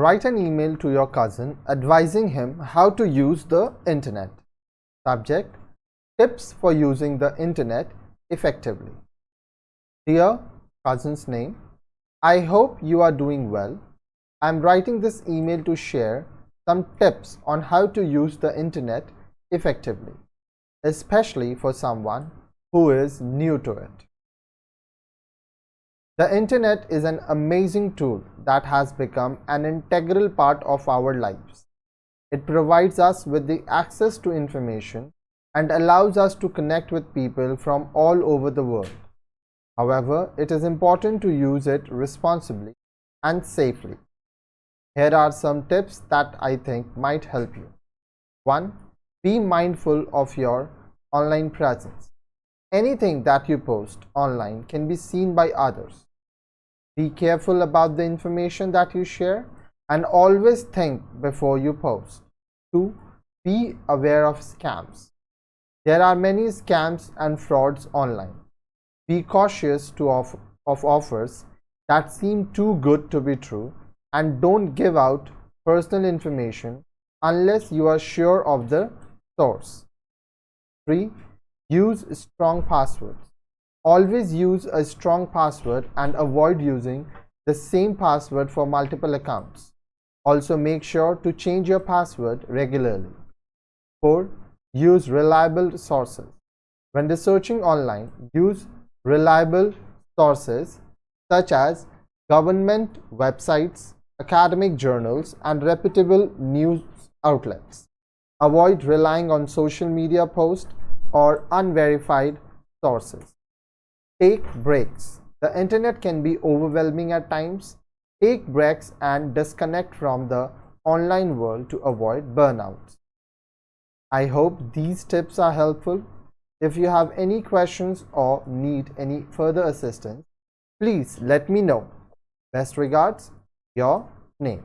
Write an email to your cousin advising him how to use the internet. Subject: Tips for using the internet effectively. Dear cousin's name, I hope you are doing well. I am writing this email to share some tips on how to use the internet effectively, especially for someone who is new to it. The internet is an amazing tool that has become an integral part of our lives. It provides us with the access to information and allows us to connect with people from all over the world. However, it is important to use it responsibly and safely. Here are some tips that I think might help you. 1. Be mindful of your online presence. Anything that you post online can be seen by others. Be careful about the information that you share and always think before you post. 2. Be aware of scams. There are many scams and frauds online. Be cautious of offers that seem too good to be true, and don't give out personal information unless you are sure of the source. 3. Use strong passwords. Always use a strong password and avoid using the same password for multiple accounts. Also make sure to change your password regularly. 4. Use reliable sources. When researching online, use reliable sources such as government websites, academic journals, and reputable news outlets. Avoid relying on social media posts or unverified sources. Take breaks. The internet can be overwhelming at times. Take breaks and disconnect from the online world to avoid burnout. I hope these tips are helpful. If you have any questions or need any further assistance, please let me know. Best regards, your name.